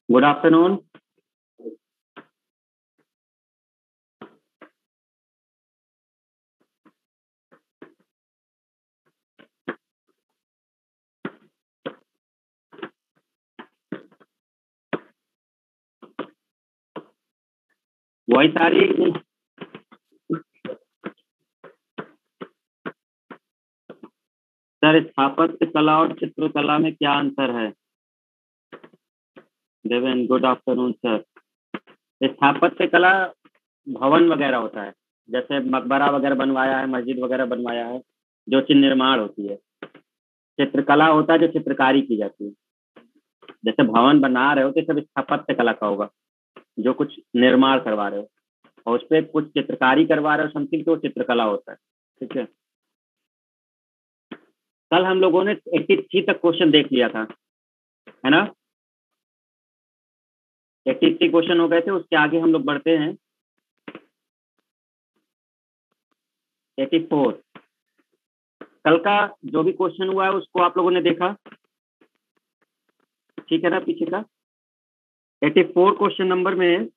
Good afternoon. Voice आ रही है? Sir, स्थापत्य कला और चित्रकला में क्या अंतर है? Deven, good afternoon sir. स्थापत्य कला भवन वगैरह होता है, जैसे मकबरा वगैरह बनवाया है, मस्जिद वगैरह बनवाया है, जो चीज निर्माण होती है। चित्रकला होता है जो चित्रकारी की जाती है। जैसे भवन बना रहे हो तो सब स्थापत्य कला का होगा, जो कुछ निर्माण करवा रहे हो और उस पर कुछ चित्रकारी करवा रहे हो समथिंग, तो चित्रकला होता है। ठीक है। कल हम लोगों ने 83 तक क्वेश्चन देख लिया था, है ना? 83 क्वेश्चन हो गए थे, उसके आगे हम लोग बढ़ते हैं। 84। कल का जो भी क्वेश्चन हुआ है उसको आप लोगों ने देखा, ठीक है ना? पीछे का 84 क्वेश्चन नंबर में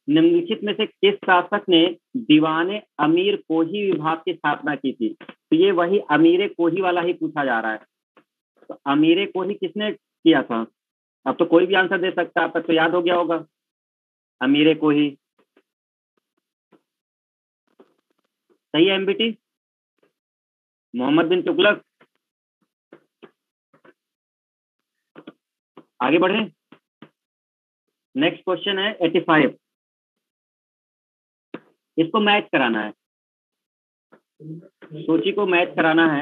निम्नलिखित में से किस शासक ने दीवाने अमीर कोही विभाग की स्थापना की थी? तो ये वही अमीर कोही वाला ही पूछा जा रहा है। तो अमीर कोही किसने किया था? अब तो कोई भी आंसर दे सकता है, आपको तो याद हो गया होगा। अमीर कोही सही है। एमबीटी मोहम्मद बिन तुगलक। आगे बढ़े। नेक्स्ट क्वेश्चन है 85। इसको मैच कराना है, सूची को मैच कराना है।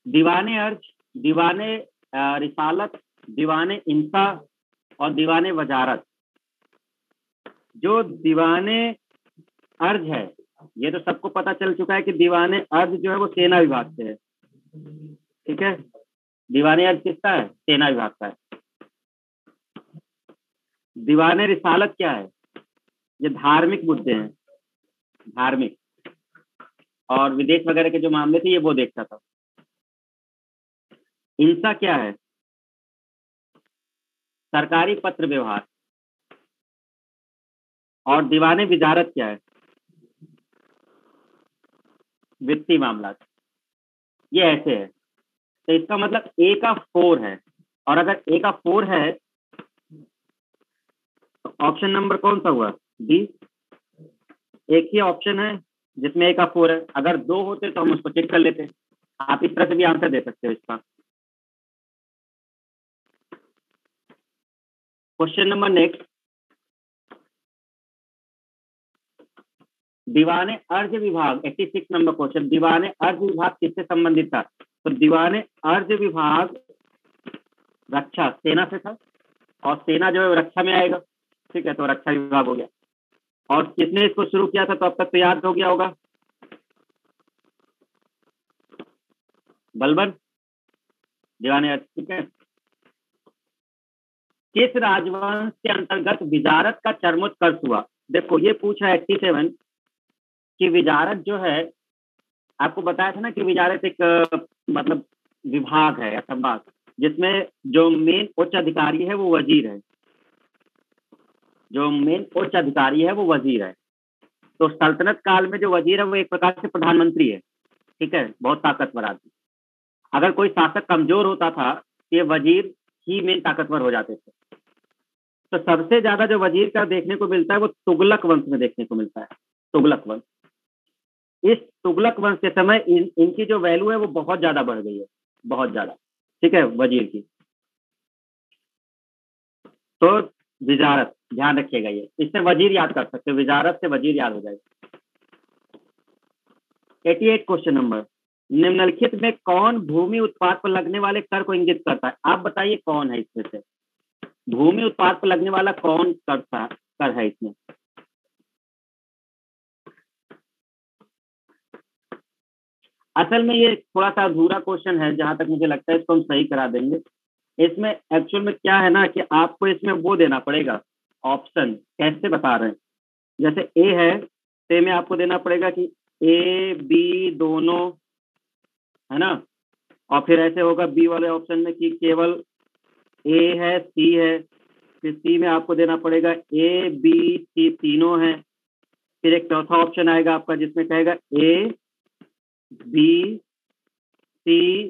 दीवाने अर्ज, दीवाने रिसालत, दीवाने इंसा और दीवाने वजारत। जो दीवाने अर्ज है, ये तो सबको पता चल चुका है कि दीवाने अर्ज जो है वो सेना विभाग से है। ठीक है। दीवाने अर्ज किसका है? सेना विभाग का है। दीवाने रिसालत क्या है? ये धार्मिक मुद्दे हैं, धार्मिक और विदेश वगैरह के जो मामले थे ये वो देखता था। इंसा क्या है? सरकारी पत्र व्यवहार। और दीवाने विजारत क्या है? वित्तीय मामला। ये ऐसे है, तो इसका मतलब ए का 4 है। और अगर ए का 4 है तो ऑप्शन नंबर कौन सा हुआ? डी। एक ही ऑप्शन है जिसमें ए का 4 है। अगर दो होते तो हम उसको चेक कर लेते। आप इस तरह से भी आंसर दे सकते हो इसका। Question number next. दीवाने अर्ज विभाग 86 नंबर क्वेश्चन। दीवाने अर्ज विभाग किससे संबंधित था? तो दीवाने अर्ज विभाग रक्षा सेना से था, और सेना जो है रक्षा में आएगा। ठीक है, तो रक्षा विभाग हो गया। और किसने इसको शुरू किया था? तो अब तक तो याद हो गया होगा, बलबन। दीवाने अर्ज। ठीक है। किस राजवंश के अंतर्गत विजारत का चरमोत्कर्ष हुआ? देखो ये पूछा है 87 कि विजारत जो है, आपको बताया था ना कि विजारत एक मतलब विभाग है या संभाग, जिसमें जो मेन उच्च अधिकारी है वो वजीर है। जो मेन उच्च अधिकारी है वो वजीर है। तो सल्तनत काल में जो वजीर है वो एक प्रकार से प्रधानमंत्री है। ठीक है, बहुत ताकतवर आदमी। अगर कोई शासक कमजोर होता था तो ये वजीर ही मेन ताकतवर हो जाते थे। तो सबसे ज्यादा जो वजीर का देखने को मिलता है वो तुगलक वंश में देखने को मिलता है। तुगलक वंश। इस तुगलक वंश के समय इनकी जो वैल्यू है वो बहुत ज्यादा बढ़ गई है, बहुत ज्यादा। ठीक है, वजीर की। तो विजारत ध्यान रखिएगा, ये इससे वजीर याद कर सकते हो, विजारत से वजीर याद हो जाएगा। 88 क्वेश्चन नंबर। निम्नलिखित में कौन भूमि उत्पाद पर लगने वाले कर को इंगित करता है? आप बताइए कौन है इसमें से? भूमि उत्पाद पर लगने वाला कौन करता कर है इसमें? असल में ये थोड़ा सा अधूरा क्वेश्चन है, जहां तक मुझे लगता है इसको हम सही करा देंगे। इसमें एक्चुअल में क्या है ना कि आपको इसमें वो देना पड़ेगा ऑप्शन। कैसे बता रहे हैं? जैसे ए है तो ए में आपको देना पड़ेगा कि ए बी दोनों, है ना। और फिर ऐसे होगा बी वाले ऑप्शन में कि केवल ए है सी है, फिर सी में आपको देना पड़ेगा ए बी सी तीनों है। फिर एक चौथा ऑप्शन आएगा आपका जिसमें कहेगा ए बी सी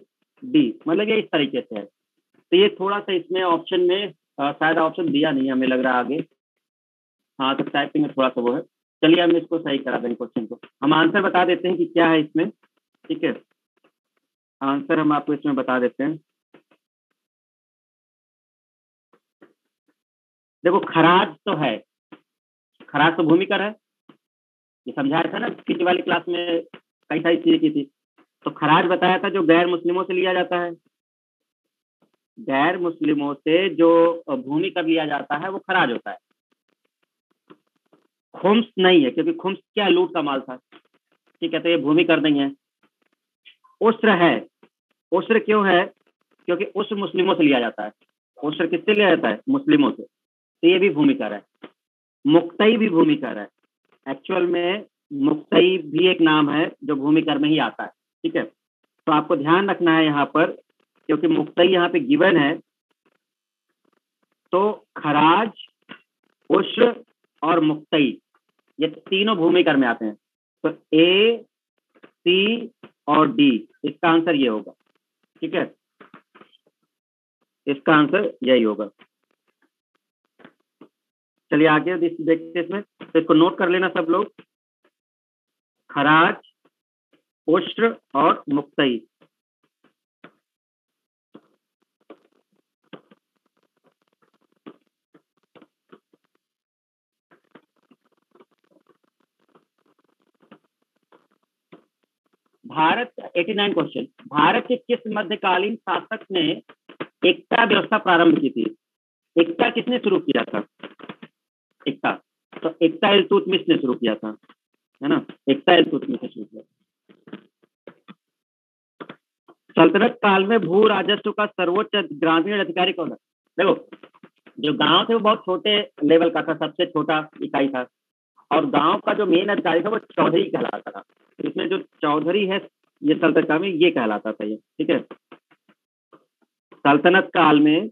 डी, मतलब ये इस तरीके से है। तो ये थोड़ा सा इसमें ऑप्शन में शायद ऑप्शन दिया नहीं हमें लग रहा आगे। हाँ तो टाइपिंग में थोड़ा सा वो है। चलिए हम इसको सही करा देंगे, क्वेश्चन को हम आंसर बता देते हैं कि क्या है इसमें। ठीक है, आंसर हम आपको इसमें बता देते हैं। देखो खराज तो है, खराज तो भूमिकर है, ये समझाया था ना पिछली वाली क्लास में, कई सारी चीजें की थी। तो खराज बताया था जो गैर मुस्लिमों से लिया जाता है, गैर मुस्लिमों से जो भूमि कर लिया जाता है वो खराज होता है। खुम्स नहीं है, क्योंकि खुम्स क्या लूट का माल था। ठीक है, तो ये भूमि कर नहीं है। उस्र है, उस्र क्यों है, क्योंकि उस्र मुस्लिमों से लिया जाता है। उस्र किससे लिया जाता है, मुस्लिमों से, तो ये भी भूमि कर है। मुक्तई भी भूमि कर है, एक्चुअल में मुक्तई भी एक नाम है जो भूमि कर में ही आता है। ठीक है, तो आपको ध्यान रखना है यहाँ पर, क्योंकि मुक्तई यहाँ पे गिवन है, तो खराज, उश्र और मुक्तई ये तीनों भूमि कर में आते हैं। तो ए सी और डी, इसका आंसर ये होगा। ठीक है, इसका आंसर यही होगा। चलिए आगे देखते हैं इसमें, तो इसको नोट कर लेना सब लोग। खराज, उश्र और मुक्तई। भारत 89 क्वेश्चन, भारत के किस मध्यकालीन शासक ने एकता व्यवस्था प्रारंभ की थी। एकता किसने शुरू किया था, एकता, तो एकता इल्तुतमिश ने शुरू किया था, है ना, एकता इल्तुतमिश ने शुरू किया। सल्तनत काल में भू राजस्व का सर्वोच्च ग्रामीण अधिकारी कौन है। देखो जो गांव थे वो बहुत छोटे लेवल का था, सबसे छोटा इकाई था, और गांव का जो मेन अधिकारी था वो चौधरी कहलाता था। इसमें जो चौधरी है ये सल्तनत काल में ये कहलाता था ये। ठीक है, सल्तनत काल में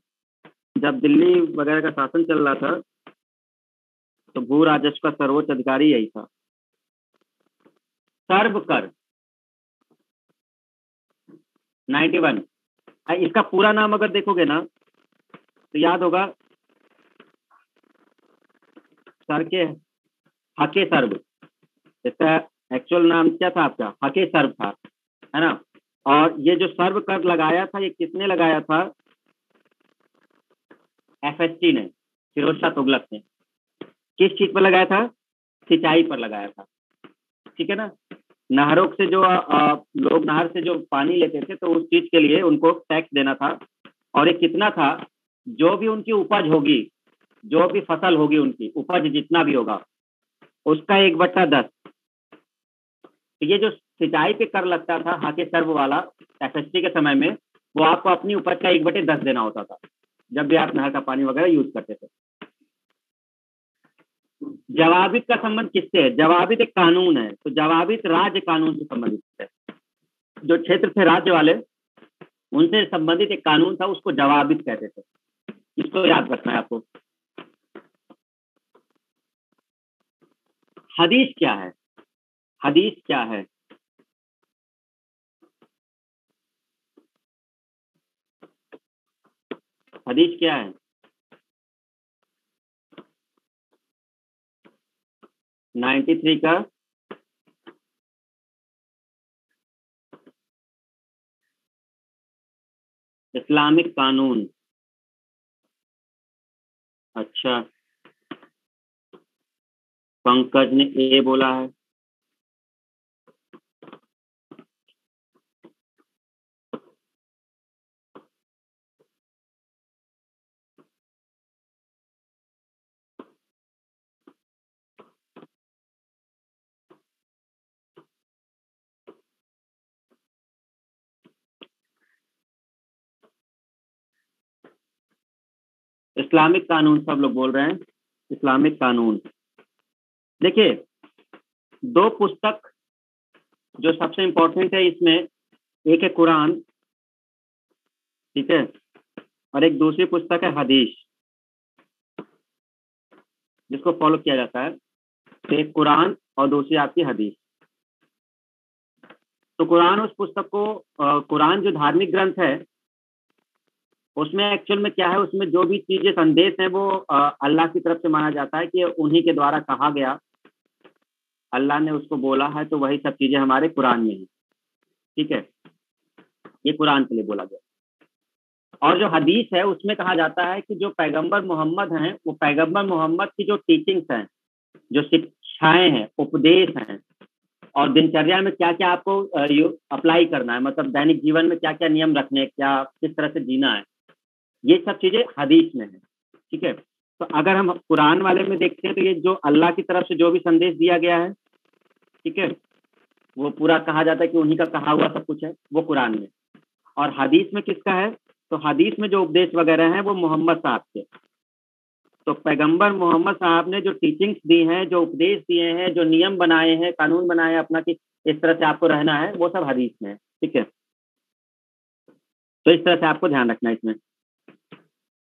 जब दिल्ली वगैरह का शासन चल रहा था तो भू राजस्व का सर्वोच्च अधिकारी यही था। सर्व कर 91, इसका पूरा नाम अगर देखोगे ना तो याद होगा, सर के हके सर्व, इसका एक्चुअल नाम क्या था आपका, हके सर्व था, है ना। और ये जो सर्व कर लगाया था ये किसने लगाया था, एफएसटी ने, फिरोज शाह तुगलक ने। किस चीज पर लगाया था, सिंचाई पर लगाया था। ठीक है ना, नहरों से जो लोग नहर से जो पानी लेते थे तो उस चीज के लिए उनको टैक्स देना था, और ये कितना था, जो भी उनकी उपज होगी, जो भी फसल होगी उनकी उपज जितना भी होगा उसका 1/10। तो ये जो सिंचाई पे कर लगता था हाके सर्व वाला एफएसटी के समय में, वो आपको अपनी उपज का 1/10 देना होता था जब भी आप नहर का पानी वगैरह यूज करते थे। जवाबित का संबंध किससे है, जवाबित एक कानून है, तो जवाबित राज्य कानून से संबंधित है। जो क्षेत्र थे राज्य वाले उनसे संबंधित एक कानून था, उसको जवाबित कहते थे। इसको याद रखना है आपको। हदीस क्या है, हदीस क्या है, हदीस क्या है। 93 का इस्लामिक कानून। अच्छा, पंकज ने ए बोला है। इस्लामिक कानून सब लोग बोल रहे हैं, इस्लामिक कानून। देखिए, दो पुस्तक जो सबसे इम्पोर्टेंट है इसमें, एक है कुरान, ठीक है, और एक दूसरी पुस्तक है हदीस, जिसको फॉलो किया जाता है। तो एक कुरान और दूसरी आपकी हदीस। तो कुरान, उस पुस्तक को कुरान जो धार्मिक ग्रंथ है, उसमें एक्चुअल में क्या है, उसमें जो भी चीजें संदेश है वो अल्लाह की तरफ से माना जाता है कि उन्हीं के द्वारा कहा गया, अल्लाह ने उसको बोला है, तो वही सब चीजें हमारे कुरान में है, ठीक है। ये कुरान के लिए बोला गया। और जो हदीस है उसमें कहा जाता है कि जो पैगंबर मोहम्मद हैं, वो पैगंबर मोहम्मद की जो टीचिंग्स हैं, जो शिक्षाएं हैं, उपदेश हैं, और दिनचर्या में क्या क्या आपको अप्लाई करना है, मतलब दैनिक जीवन में क्या क्या नियम रखने, क्या किस तरह से जीना है, ये सब चीजें हदीस में है, ठीक है। तो अगर हम कुरान वाले में देखते हैं तो ये जो अल्लाह की तरफ से जो भी संदेश दिया गया है, ठीक है, वो पूरा कहा जाता है कि उन्हीं का कहा हुआ सब कुछ है, वो कुरान में। और हदीस में किसका है, तो हदीस में जो उपदेश वगैरह हैं वो मोहम्मद साहब के। तो पैगंबर मोहम्मद साहब ने जो टीचिंग्स दी हैं, जो उपदेश दिए हैं, जो नियम बनाए हैं, कानून बनाए हैं अपना कि इस तरह से आपको रहना है, वो सब हदीस में है, ठीक है। तो इस तरह से आपको ध्यान रखना है इसमें।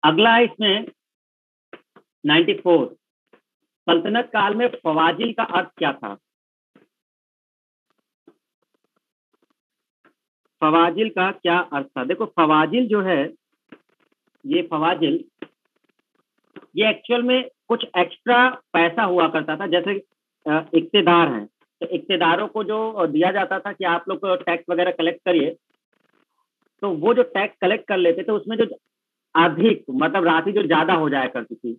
अगला है इसमें 94, सल्तनत काल में फवाजिल का अर्थ क्या था। फवाजिल का क्या अर्थ था? देखो, फवाजिल जो है, ये फवाजिल, ये एक्चुअल में कुछ एक्स्ट्रा पैसा हुआ करता था। जैसे इक्तेदार हैं, तो इक्तेदारों को जो दिया जाता था कि आप लोग टैक्स वगैरह कलेक्ट करिए, तो वो जो टैक्स कलेक्ट कर लेते थे उसमें जो अधिक, मतलब राशि जो ज्यादा हो जाया करती थी,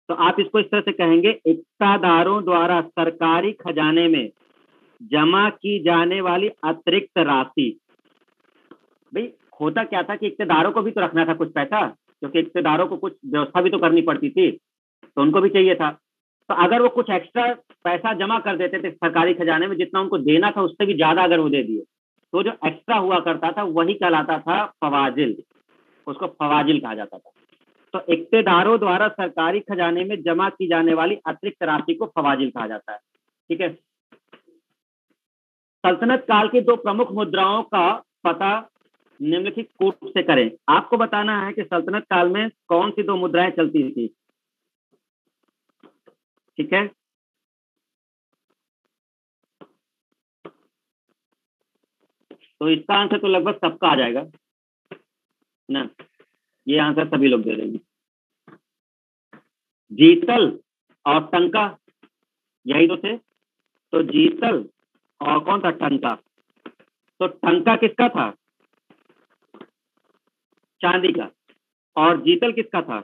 तो आप इसको इस तरह से कहेंगे, इक्तादारों द्वारा सरकारी खजाने में जमा की जाने वाली अतिरिक्त राशि। भाई, होता क्या था कि इक्तेदारों को भी तो रखना था कुछ पैसा, क्योंकि इक्तेदारों को कुछ व्यवस्था भी तो करनी पड़ती थी, तो उनको भी चाहिए था। तो अगर वो कुछ एक्स्ट्रा पैसा जमा कर देते थे सरकारी खजाने में, जितना उनको देना था उससे भी ज्यादा अगर वो दे दिए, तो जो एक्स्ट्रा हुआ करता था वही कहलाता था फवाजिल, उसको फवाजिल कहा जाता था। तो इक्तेदारों द्वारा सरकारी खजाने में जमा की जाने वाली अतिरिक्त राशि को फवाजिल कहा जाता है, ठीक है। सल्तनत काल की दो प्रमुख मुद्राओं का पता निम्नलिखित रूप से करें। आपको बताना है कि सल्तनत काल में कौन सी दो मुद्राएं चलती थी, ठीक है। तो इसका आंसर तो लगभग सबका आ जाएगा ना, ये आंसर सभी लोग दे देंगे। जीतल और टंका, यही तो थे। तो जीतल और कौन था, टंका। तो टंका किसका था, चांदी का, और जीतल किसका था,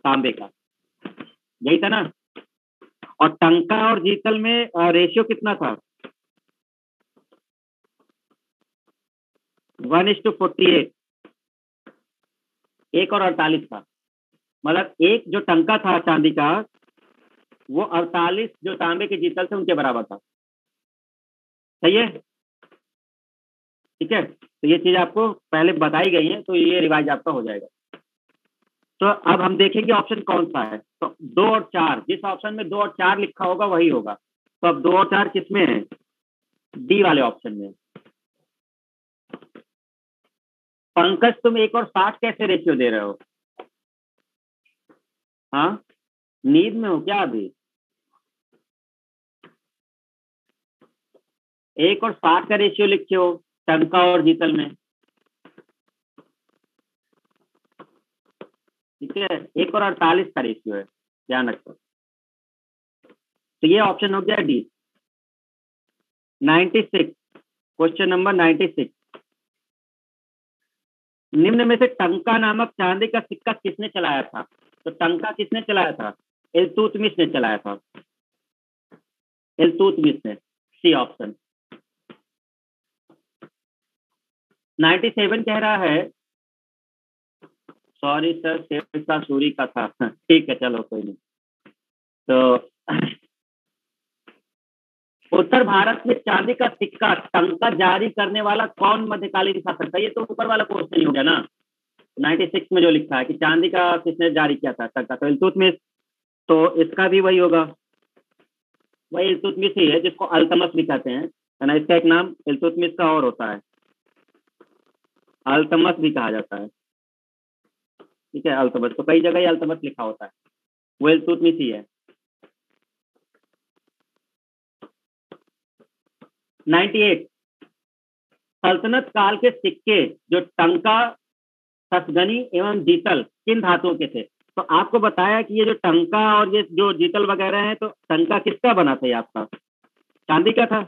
तांबे का, यही था ना। और टंका और जीतल में रेशियो कितना था, 1:48, 1 और 48 था। मतलब एक जो टंका था चांदी का, वो 48 जो तांबे के जीतल थे उनके बराबर था, सही है, ठीक है। तो ये चीज आपको पहले बताई गई है, तो ये रिवाइज आपका हो जाएगा। तो अब हम देखेंगे ऑप्शन कौन सा है। तो 2 और 4, जिस ऑप्शन में 2 और 4 लिखा होगा वही होगा। तो अब 2 और 4 किसमें है, डी वाले ऑप्शन में। पंकज, तुम 1 और 60 कैसे रेशियो दे रहे हो? हाँ, नींद में हो क्या अभी? 1 और 60 का रेशियो लिखे हो टंका और जीतल में, ठीक है। 1 और 48 का रेशियो है, ध्यान रखो। तो ये ऑप्शन हो गया डी, 96। क्वेश्चन नंबर 96, निम्न में से टंका नामक चांदी का सिक्का किसने चलाया था? तो टंका किसने चलाया था, इल्तुतमिश ने चलाया था, इल्तुतमिश ने, सी ऑप्शन। 97 कह रहा है, सॉरी सर, शेरशाह सूरी का था, ठीक है, चलो कोई नहीं। तो उत्तर भारत में चांदी का सिक्का टंका जारी करने वाला कौन मध्यकालीन शासक था? ये तो ऊपर वाला क्वेश्चन ही हो गया ना, 96 में जो लिखा है कि चांदी का किसने जारी किया था टंका, तो इल्तुतमिश। तो इसका भी वही होगा, वही इल्तुतमिश ही है जिसको अल्तमस भी कहते हैं, है ना। इसका एक नाम इल्तुतमिश का और होता है, अल्तमस भी कहा जाता है। ठीक है, अल्तमस तो कई जगह ही अल्तमस लिखा होता है, वो इल्तुतमिश ही है। 98, सल्तनत काल के सिक्के जो टंका, ससगनी एवं जीतल किन धातुओं के थे? तो आपको बताया कि ये जो टंका और ये जो जीतल वगैरह है, तो टंका किसका बना था? ये आपका चांदी का था,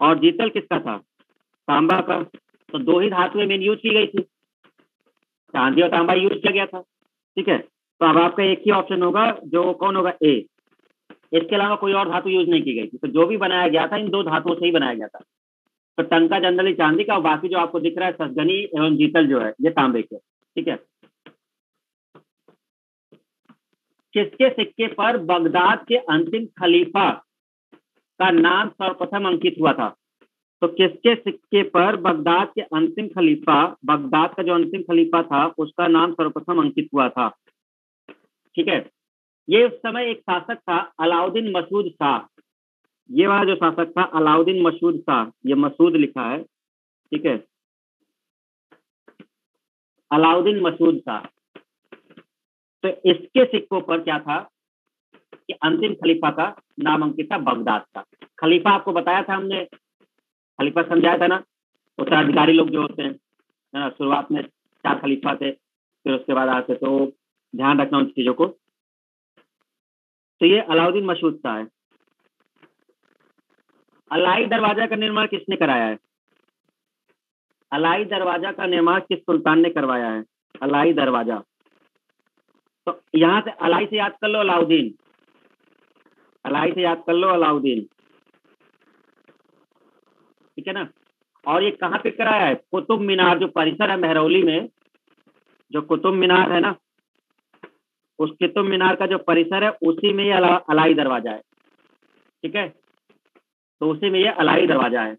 और जीतल किसका था? तांबा का। तो दो ही धातुएं मेन यूज की गई थी, चांदी और तांबा यूज किया गया था। ठीक है, तो अब आपका एक ही ऑप्शन होगा, जो कौन होगा? ए। इसके अलावा कोई और धातु यूज नहीं की गई थी, तो जो भी बनाया गया था इन दो धातुओं से ही बनाया गया था। तो टंका जनरली चांदी का, और बाकी जो आपको दिख रहा है ससगनी एवं जीतल जो है ये तांबे के। ठीक है, किसके सिक्के पर बगदाद के अंतिम खलीफा का नाम सर्वप्रथम अंकित हुआ था? तो किसके सिक्के पर बगदाद के अंतिम खलीफा, बगदाद का जो अंतिम खलीफा था उसका नाम सर्वप्रथम अंकित हुआ था? ठीक है, ये उस समय एक शासक था अलाउद्दीन मसूद शाह। ये वाला जो शासक था अलाउद्दीन मसूद शाह, ये मसूद लिखा है। ठीक है, अलाउद्दीन मसूद शाह। तो इसके सिक्कों पर क्या था कि अंतिम खलीफा का नाम अंकित था बगदाद का। खलीफा आपको बताया था हमने, खलीफा समझाया था ना, उत्तराधिकारी लोग जो होते हैं, है ना। शुरुआत में 4 खलीफा थे, फिर उसके बाद आते, तो ध्यान रखना उन चीजों को। तो ये अलाउद्दीन मसूद शाह है। अलाई दरवाजा का निर्माण किसने कराया है? अलाई दरवाजा का निर्माण किस सुल्तान ने करवाया है? अलाई दरवाजा, तो यहाँ से अलाई से याद कर लो अलाउद्दीन, अलाई से याद कर लो अलाउद्दीन। ठीक है ना। और ये कहाँ पे कराया है? कुतुब मीनार जो परिसर है मेहरौली में, जो कुतुब मीनार है ना, उस कुतुब मीनार का जो परिसर है उसी में ये अलाई दरवाजा है। ठीक है, तो उसी में ये अलाई दरवाजा है।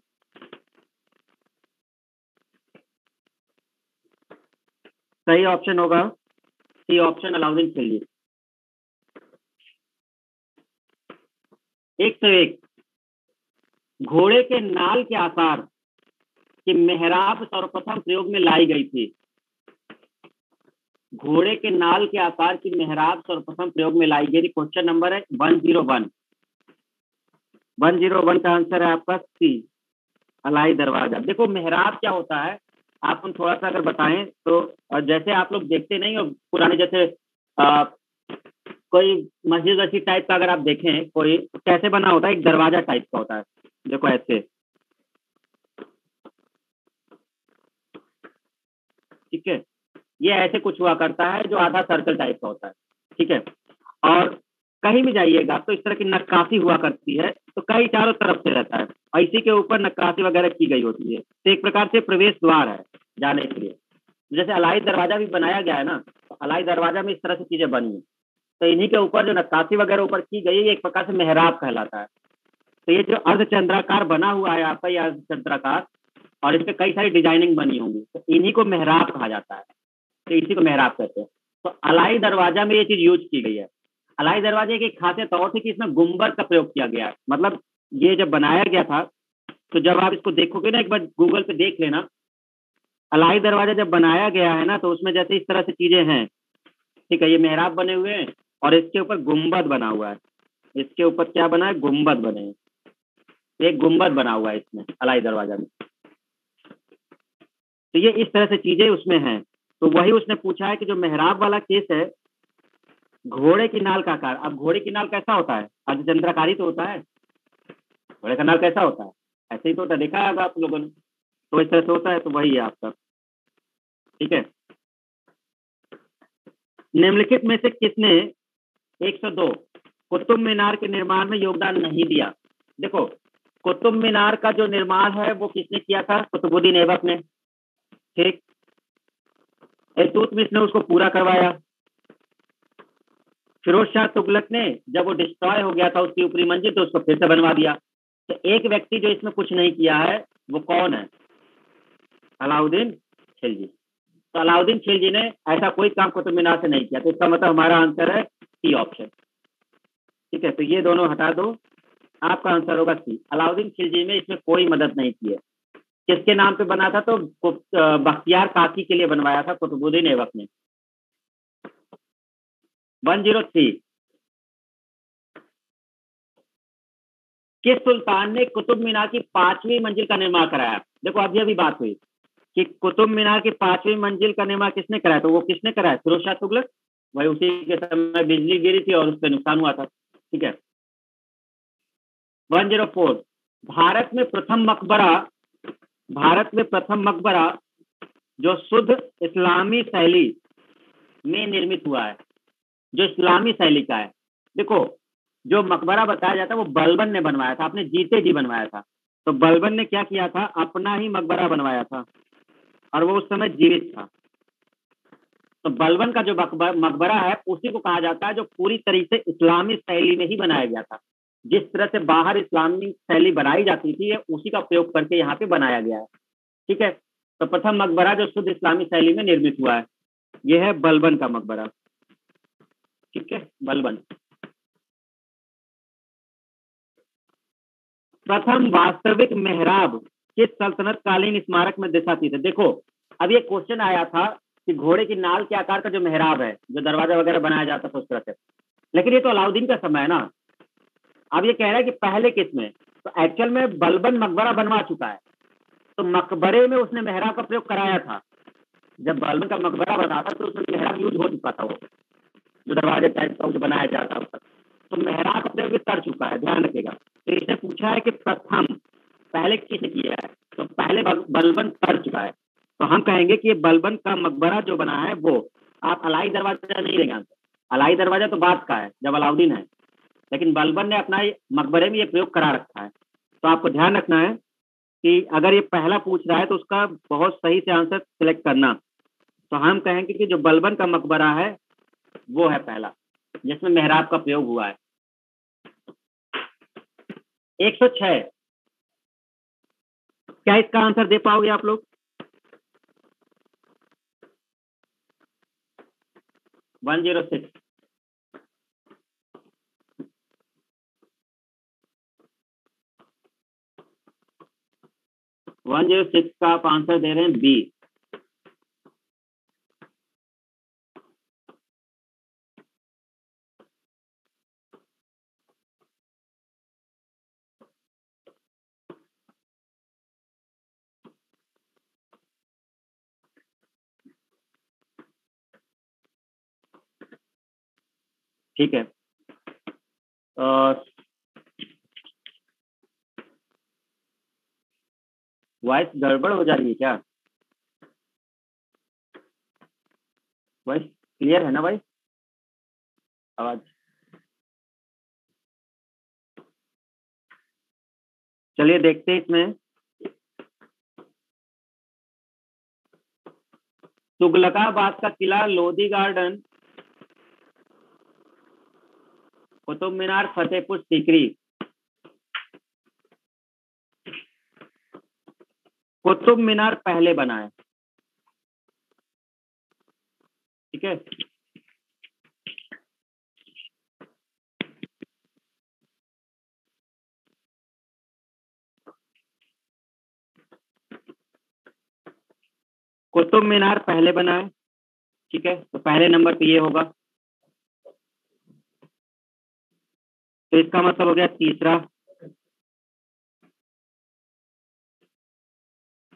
सही ऑप्शन होगा सी ऑप्शन, अलाउद्दीन खिलजी। 101, घोड़े के नाल के आकार की मेहराब सर्वप्रथम प्रयोग में लाई गई थी। घोड़े के नाल के आकार की मेहराब सर्वप्रथम प्रयोग में लाई गई थी। क्वेश्चन नंबर है 101। 101 का आंसर है आपका सी, अलाई दरवाजा। देखो मेहराब क्या होता है, आप हम थोड़ा सा अगर बताएं तो, जैसे आप लोग देखते नहीं हो पुराने, जैसे कोई मस्जिद वस्जिद टाइप का अगर आप देखें, कोई कैसे बना होता है, एक दरवाजा टाइप का होता है, देखो ऐसे। ठीक है, ये ऐसे कुछ हुआ करता है जो आधा सर्कल टाइप का होता है। ठीक है, और कहीं भी जाइएगा तो इस तरह की नक्काशी हुआ करती है, तो कई चारों तरफ से रहता है, और इसी के ऊपर नक्काशी वगैरह की गई होती है। तो एक प्रकार से प्रवेश द्वार है जाने के लिए। जैसे अलाई दरवाजा भी बनाया गया है ना, तो अलाई दरवाजा में इस तरह से चीजें बनी है, तो इन्हीं के ऊपर जो नक्काशी वगैरह ऊपर की गई है, ये एक प्रकार से मेहराब कहलाता है। तो ये जो अर्धचंद्राकार बना हुआ है आपका, ये अर्धचंद्राकार, और इस पे कई सारी डिजाइनिंग बनी होंगी, तो इन्हीं को मेहराब कहा जाता है, तो इसी को मेहराब कहते हैं। तो अलाई दरवाजा में ये चीज यूज की गई है। अलाई दरवाजे की खासियत और थी कि इसमें गुंबद का प्रयोग किया गया है। मतलब ये जब बनाया गया था, तो जब आप इसको देखोगे ना, एक बार गूगल पे देख लेना, अलाई दरवाजा जब बनाया गया है ना, तो उसमें जैसे इस तरह से चीजें हैं। ठीक है, ये मेहराब बने हुए हैं, और इसके ऊपर गुंबद बना हुआ है। इसके ऊपर क्या बना है? गुंबद बने हैं, एक गुंबद बना हुआ है इसमें अलाई दरवाजा में। तो ये इस तरह से चीजें उसमें हैं। तो वही उसने पूछा है कि जो मेहराब वाला केस है, घोड़े की नाल का आकार, अब घोड़े की नाल कैसा होता है? अर्धचंद्राकारी तो होता है। घोड़े का नाल कैसा होता है? ऐसे ही तो होता है, देखा है आप लोगों ने, तो इस तरह से होता है, तो वही है आपका। ठीक है, निम्नलिखित में से किसने 102 कुतुब मीनार के निर्माण में योगदान नहीं दिया? देखो, कुतुब मीनार का जो निर्माण है वो किसने किया था? कुतुबुद्दीन ऐबक ने। ठीक, इल्तुतमिश ने उसको पूरा करवाया। फिरोज शाह तुगलक ने जब वो डिस्ट्रॉय हो गया था उसकी ऊपरी मंजिल, तो उसको फिर से बनवा दिया। तो एक व्यक्ति जो इसमें कुछ नहीं किया है, वो कौन है? अलाउद्दीन खिलजी। तो अलाउद्दीन खिलजी ने ऐसा कोई काम कुतुब मीनार से नहीं किया, तो इसका मतलब हमारा आंसर है सी ऑप्शन। ठीक है, तो ये दोनों हटा दो, आपका आंसर होगा सी। अलाउद्दीन खिलजी में इसमें कोई मदद नहीं की है। किसके नाम पे बना था? तो बख्तियार काकी के लिए बनवाया था कुतुबुद्दीन ऐबक ने। 103, किस सुल्तान ने कुतुब मीनार की 5वीं मंजिल का निर्माण कराया? देखो अभी अभी बात हुई कि कुतुब मीनार की 5वीं मंजिल का निर्माण किसने कराया, तो वो किसने कराया? फिरोज शाह तुगलक। वही उसी के समय बिजली गिरी थी और उस पर नुकसान हुआ था। ठीक है। 104, भारत में प्रथम मकबरा, भारत में प्रथम मकबरा जो शुद्ध इस्लामी शैली में निर्मित हुआ है, जो इस्लामी शैली का है। देखो जो मकबरा बताया जाता है वो बलबन ने बनवाया था, अपने जीते जी बनवाया था। तो बलबन ने क्या किया था, अपना ही मकबरा बनवाया था और वो उस समय जीवित था। तो बलबन का जो मकबरा है उसी को कहा जाता है जो पूरी तरीके से इस्लामी शैली में ही बनाया गया था। जिस तरह से बाहर इस्लामी शैली बनाई जाती थी, ये उसी का प्रयोग करके यहाँ पे बनाया गया है। ठीक है, तो प्रथम मकबरा जो शुद्ध इस्लामी शैली में निर्मित हुआ है, यह है बलबन का मकबरा। ठीक है, बलबन। प्रथम वास्तविक मेहराब किस सल्तनत कालीन स्मारक में दर्शाती है? देखो अब ये क्वेश्चन आया था कि घोड़े की नाल के आकार का जो मेहराब है, जो दरवाजा वगैरह बनाया जाता था उस तरह से, लेकिन ये तो अलाउद्दीन का समय है ना। अब ये कह रहा है कि पहले किस में, तो एक्चुअल में बलबन मकबरा बनवा चुका है, तो मकबरे में उसने मेहराब का प्रयोग कराया था। जब बलबन का मकबरा बना था तो उसमें मेहराब यूज हो चुका था, वो जो दरवाजे टाइप का बनाया जाता था, तो मेहराब का प्रयोग कर चुका है, ध्यान रखेगा। तो इसने पूछा है कि प्रथम पहले किसने किया है, तो पहले बलबन कर चुका है। तो हम कहेंगे कि ये बलबन का मकबरा जो बना है वो, आप अलाई दरवाजा नहीं देंगे आंसर। अलाई दरवाजा तो बाद का है जब अलाउद्दीन है, लेकिन बलबन ने अपना मकबरे में ये प्रयोग करा रखा है। तो आपको ध्यान रखना है कि अगर ये पहला पूछ रहा है तो उसका बहुत सही से आंसर सिलेक्ट करना। तो हम कहेंगे कि जो बलबन का मकबरा है वो है पहला, जिसमें मेहराब का प्रयोग हुआ है। 106, क्या इसका आंसर दे पाओगे आप लोग? 106, 106 का आप आंसर दे रहे हैं बी। ठीक है, वॉइस गड़बड़ हो जा रही है क्या? वॉइस क्लियर है ना भाई? आवाज चलिए देखते हैं इसमें। तुगलकाबाद का किला, लोधी गार्डन, कुतुब मीनार, फतेहपुर सीकरी। कुतुब मीनार पहले बना है। ठीक है, कुतुब मीनार पहले बना है। ठीक है, तो पहले नंबर पे ये होगा, तो इसका मतलब हो गया तीसरा।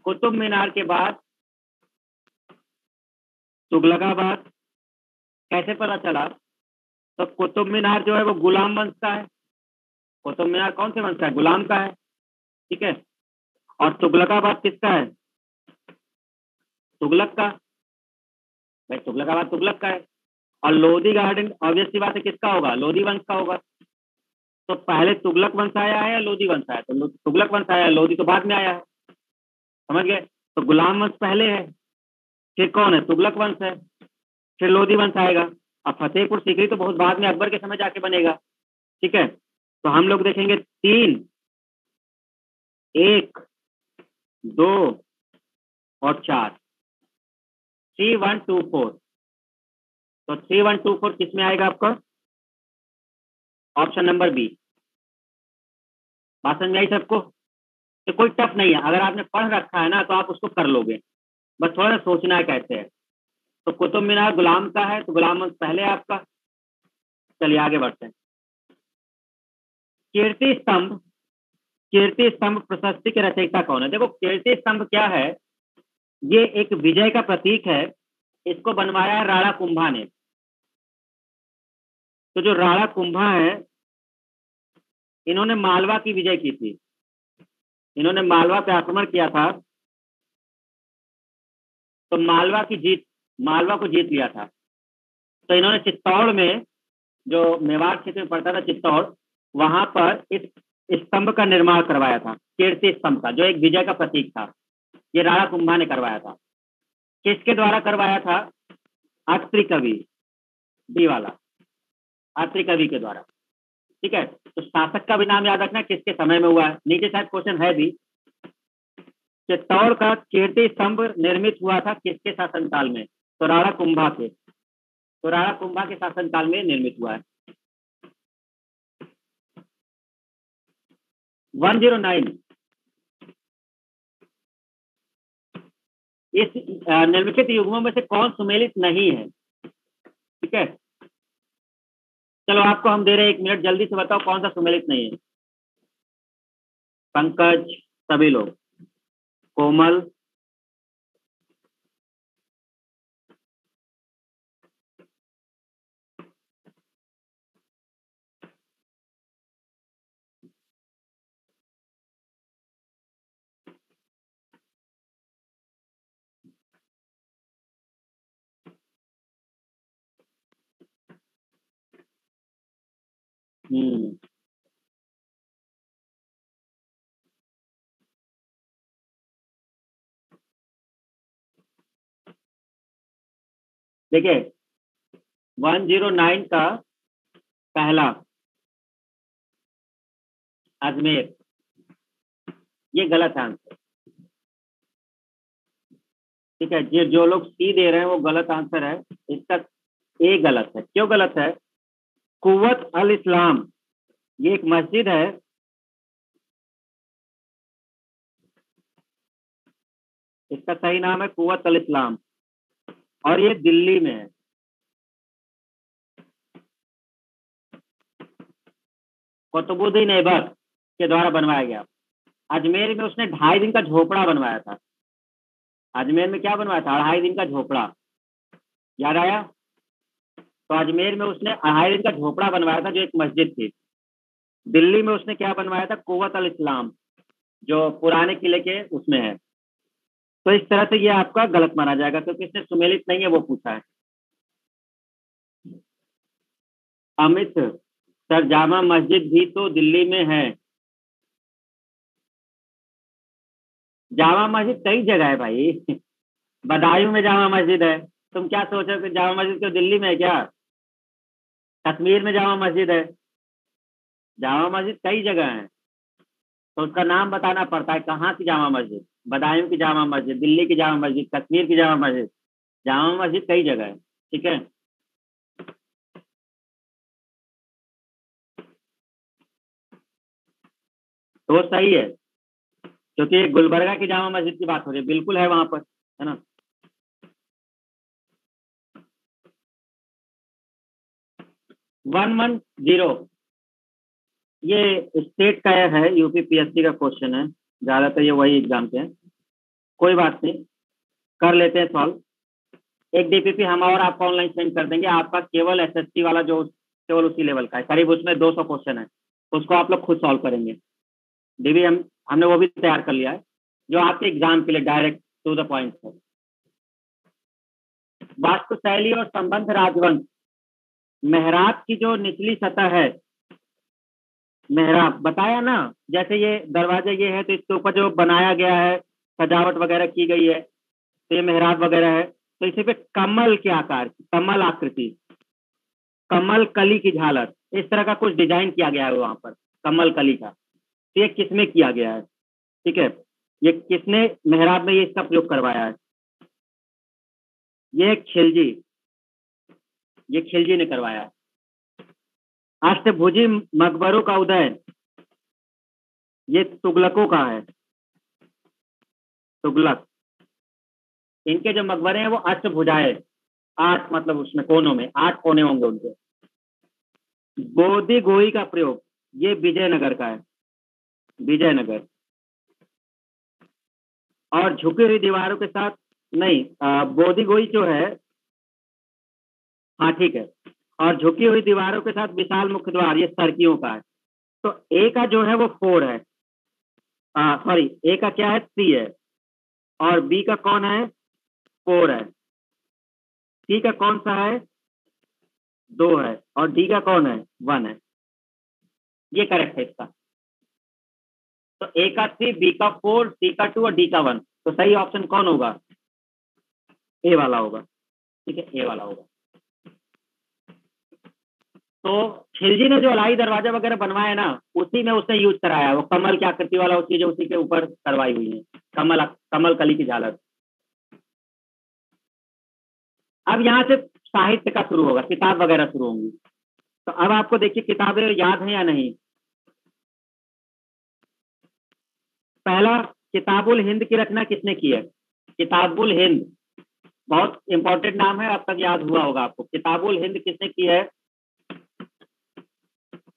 कुतुब मीनार के बाद तुगलकाबाद। कैसे पता चला? तो कुतुब मीनार जो है वो गुलाम वंश का है। कुतुब मीनार कौन से वंश का है? गुलाम का है। ठीक है, और तुगलकाबाद किसका है? तुगलक का। भाई तुगलकाबाद तुगलक का है। और लोधी गार्डन ऑब्वियस सी बात है किसका होगा? लोधी वंश का होगा। तो पहले तुगलक वंश आया है या लोधी वंश आया? तो तुगलक वंश आया है, लोधी तो बाद में आया है। समझ गए? तो गुलाम वंश पहले है, फिर कौन है? तुगलक वंश है, फिर लोधी वंश आएगा। अब फतेहपुर सीकरी तो बहुत बाद में अकबर के समय जाके बनेगा। ठीक है, तो हम लोग देखेंगे 3, 1, 2 और 4, 3, 1, 2, 4। तो 3, 1, 2, 4 किस में आएगा आपका? Option number B. बात समझ में आई सबको? तो कोई टफ नहीं है, अगर आपने पढ़ रखा है ना तो आप उसको कर लोगे, बस थोड़ा सा सोचना है कैसे है। तो कुतुब मीनार गुलाम का है, तो गुलाम पहले आपका। चलिए आगे बढ़ते हैं। कीर्ति स्तंभ, कीर्ति स्तंभ प्रशस्ति के रचयिता कौन है? देखो कीर्ति स्तंभ क्या है, ये एक विजय का प्रतीक है। इसको बनवाया है राणा कुंभा ने। तो जो राणा कुंभा है, इन्होंने मालवा की विजय की थी, इन्होंने मालवा पे आक्रमण किया था, तो मालवा को जीत लिया था। तो इन्होंने चित्तौड़ में, जो मेवाड़ क्षेत्र में पड़ता था चित्तौड़, वहां पर इस स्तंभ का निर्माण करवाया था, कीर्ति स्तंभ का, जो एक विजय का प्रतीक था। ये राणा कुंभा ने करवाया था। किसके द्वारा करवाया था? अत्रि कवि, डी वाला, अत्रि कवि के द्वारा। ठीक है, तो शासक का भी नाम याद रखना, किसके समय में हुआ है, नीचे शायद क्वेश्चन है भी। चित्तौड़ का कीर्ति स्तंभ निर्मित हुआ था किसके शासनकाल में? तो राणा कुंभा के, तो राणा कुंभा के शासनकाल में निर्मित हुआ है। 109, इस निम्नलिखित युग्मों में से कौन सुमेलित नहीं है? ठीक है, चलो आपको हम दे रहे हैं 1 मिनट, जल्दी से बताओ कौन सा सुमेलित नहीं है। पंकज, सभी लोग, कोमल, हम्म, देखिए 109 का पहला अजमेर, ये गलत आंसर। ठीक है, ये जो लोग सी दे रहे हैं वो गलत आंसर है, इसका ए गलत है। क्यों गलत है? कुव्वत अल इस्लाम, ये एक मस्जिद है, इसका सही नाम है कुव्वत अल इस्लाम, और ये दिल्ली में है। कुतुबुद्दीन ऐबक के द्वारा बनवाया गया। अजमेर में उसने 2.5 दिन का झोपड़ा बनवाया था। अजमेर में क्या बनवाया था? 2.5 दिन का झोपड़ा, याद आया? तो अजमेर में उसने 2.5 दिन का झोपड़ा बनवाया था, जो एक मस्जिद थी। दिल्ली में उसने क्या बनवाया था? कुव्वत अल इस्लाम, जो पुराने किले के उसमें है। तो इस तरह से ये आपका गलत माना जाएगा, क्योंकि इसने सुमेलित नहीं है वो पूछा है। अमित सर, जामा मस्जिद भी तो दिल्ली में है। जामा मस्जिद कई जगह है भाई। बदायूं में जामा मस्जिद है। तुम क्या सोच रहे हो कि जामा मस्जिद क्यों दिल्ली में है क्या? कश्मीर में जामा मस्जिद है। जामा मस्जिद कई जगह है, तो उसका नाम बताना पड़ता है, कहाँ की जामा मस्जिद। बदायूं की जामा मस्जिद, दिल्ली की जामा मस्जिद, कश्मीर की जामा मस्जिद, जामा मस्जिद कई जगह है। ठीक है, तो वो सही है, क्योंकि गुलबर्गा की जामा मस्जिद की बात हो रही है, बिल्कुल है वहां पर, है ना। 110, ये स्टेट का है, यूपी पीएससी का क्वेश्चन है, ज्यादातर ये वही एग्जाम के हैं। कोई बात नहीं, कर लेते हैं सॉल्व। एक डीपीपी हम और आपको ऑनलाइन सेंड कर देंगे, आपका केवल एसएसटी वाला जो केवल उसी लेवल का है, करीब उसमें 200 क्वेश्चन है, उसको आप लोग खुद सॉल्व करेंगे। डीबी हमने वो भी तैयार कर लिया है, जो आपके एग्जाम के लिए डायरेक्ट टू द पॉइंट है। वास्तुशैली और संबंध राजवंश, मेहराब की जो निचली सतह है, मेहराब बताया ना, जैसे ये दरवाजा ये है, तो इसके ऊपर जो बनाया गया है, सजावट वगैरह की गई है, तो ये मेहराब वगैरह है। तो इसी पे कमल के आकार की, कमल आकृति, कमल कली की झालर, इस तरह का कुछ डिजाइन किया गया है वहां पर, कमल कली का। तो ये किसमें किया गया है? ठीक है, ये किसने मेहराब में ये इसका प्रयोग करवाया है? ये खिलजी, ये खिलजी ने करवाया है। अष्टभुजी मकबरों का उदय, ये तुगलकों का है। तुगलक, इनके जो मकबरे हैं वो अष्टभुजाएं, 8 मतलब उसमें कोनों में 8 कोने होंगे उनके। बोधि गोई का प्रयोग, ये विजयनगर का है, विजयनगर। और झुकी हुई दीवारों के साथ, नहीं, बोधि गोई जो है, हाँ ठीक है। और झुकी हुई दीवारों के साथ विशाल मुख्य द्वार, ये सर्कियों का है। तो ए का जो है वो 4 है, सॉरी, ए का क्या है 3 है, और बी का कौन है 4 है, सी का कौन सा है 2 है, और डी का कौन है 1 है। ये करेक्ट है इसका। तो ए का 3, बी का 4, सी का 2 और डी का 1। तो सही ऑप्शन कौन होगा, ए वाला होगा। ठीक है, ए वाला होगा। तो खिलजी ने जो अलाई दरवाजा वगैरह बनवाया ना, उसी में उसने यूज कराया, वो कमल की आकृति वाला चीज उसी के ऊपर करवाई हुई है, कमल कमल कली की झालर। अब यहाँ से साहित्य का शुरू होगा, किताब वगैरह शुरू होंगी। तो अब आपको देखिए किताबें याद है या नहीं। पहला, किताबुल हिंद की रचना किसने की है, किताबुल हिंद, बहुत इंपॉर्टेंट नाम है, अब तक याद हुआ होगा आपको। किताबुल हिंद किसने की है,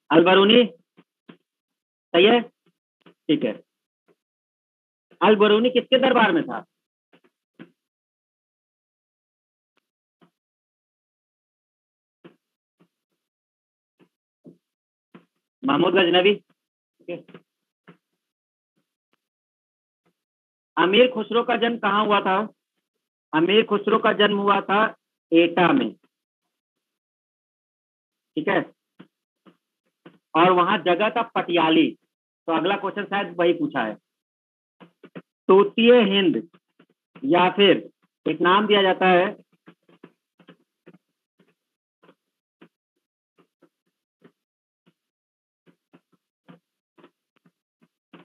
अलबरूनी, सही है, ठीक है। अलबरूनी किसके दरबार में था, महमूद गजनवी। अमीर खुसरो का जन्म कहाँ हुआ था, अमीर खुसरो का जन्म हुआ था एटा में, ठीक है। और वहां जगह था पटियाली। तो अगला क्वेश्चन शायद वही पूछा है। तूतीय हिंद, या फिर एक नाम दिया जाता है,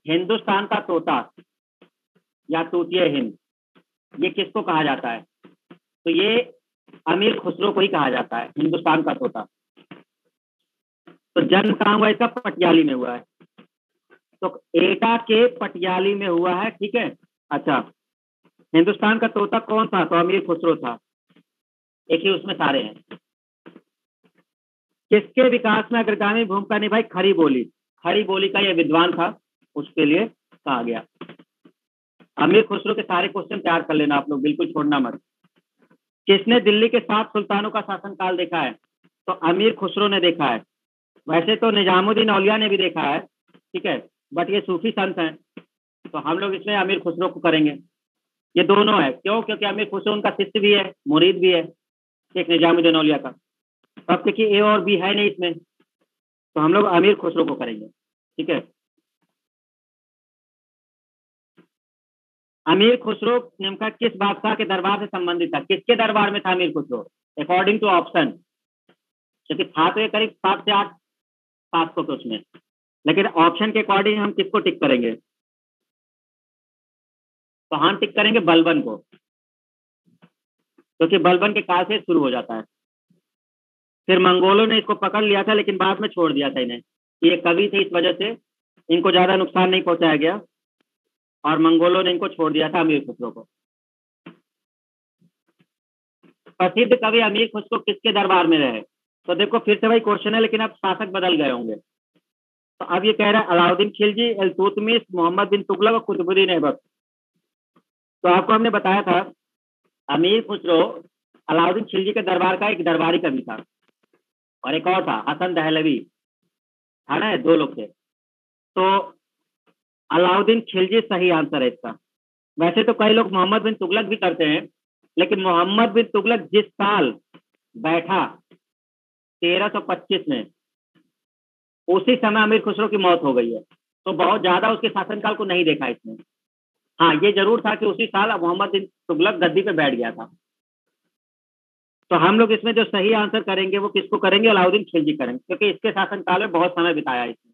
हिंदुस्तान का तोता या तूतीय हिंद, ये किसको कहा जाता है। तो ये अमीर खुसरो को ही कहा जाता है हिंदुस्तान का तोता। तो जन्म कहाँ हुआ इसका, पटियाली में हुआ है। तो एटा के पटियाली में हुआ है, ठीक है। अच्छा, हिंदुस्तान का तोता कौन था, तो अमीर खुसरो था, एक ही उसमें सारे हैं। किसके विकास में अग्रगामी भूमिका निभाई, खड़ी बोली, खड़ी बोली का यह विद्वान था, उसके लिए कहा गया। अमीर खुसरो के सारे क्वेश्चन तैयार कर लेना आप लोग, बिल्कुल छोड़ना मत। किसने दिल्ली के 7 सुल्तानों का शासनकाल देखा है, तो अमीर खुसरो ने देखा है। वैसे तो निजामुद्दीन औलिया ने भी देखा है, ठीक है, बट ये सूफी संत हैं, तो हम लोग इसमें अमीर खुसरो को करेंगे। ये दोनों है, क्यों, क्योंकि अमीर खुसरो उनका शिष्य भी है, मुरीद भी है, एक निजामुद्दीन औलिया का। अब क्योंकि ए और बी है नहीं इसमें, तो हम लोग अमीर खुसरो को करेंगे, ठीक है। अमीर खुसरो नेमका किस बादशाह के दरबार से संबंधित था, किसके दरबार में था अमीर खुसरो, अकॉर्डिंग टू ऑप्शन, क्योंकि था तो ये करीब 7 से 8 500 के उसमें, लेकिन ऑप्शन के अकॉर्डिंग हम किसको टिक करेंगे, तो हम टिक करेंगे बलबन को, क्योंकि बलबन के काल से शुरू हो जाता है। फिर मंगोलों ने इसको पकड़ लिया था, लेकिन बाद में छोड़ दिया था इन्हें, ये कवि थे, इस वजह से इनको ज्यादा नुकसान नहीं पहुंचाया गया, और मंगोलों ने इनको छोड़ दिया था अमीर खुसरो को। प्रसिद्ध कवि अमीर खुसरो किसके दरबार में रहे, तो देखो फिर से वही क्वेश्चन है, लेकिन अब शासक बदल गए होंगे। तो अब ये कह रहा है अलाउद्दीन खिलजी, इल्तुतमिश, मोहम्मद बिन तुगलक और कुतुबुद्दीन ऐबक। तो आपको हमने बताया था अमीर खुसरो अलाउद्दीन खिलजी के दरबार का एक दरबारी कवि था, और एक और था हसन दहलवी, है ना, 2 लोग थे। तो अलाउद्दीन खिलजी सही आंसर है इसका। वैसे तो कई लोग मोहम्मद बिन तुगलक भी करते हैं, लेकिन मोहम्मद बिन तुगलक जिस साल बैठा 1325 में, उसी समय अमीर खुसरो की मौत हो गई है, तो बहुत ज्यादा उसके शासनकाल को नहीं देखा इसने। हाँ, ये जरूर था कि उसी साल मोहम्मद बिन तुगलक गद्दी पे बैठ गया था। तो हम लोग इसमें जो सही आंसर करेंगे वो किसको करेंगे, अलाउद्दीन खिलजी करेंगे, क्योंकि इसके शासनकाल में बहुत समय बिताया इसने।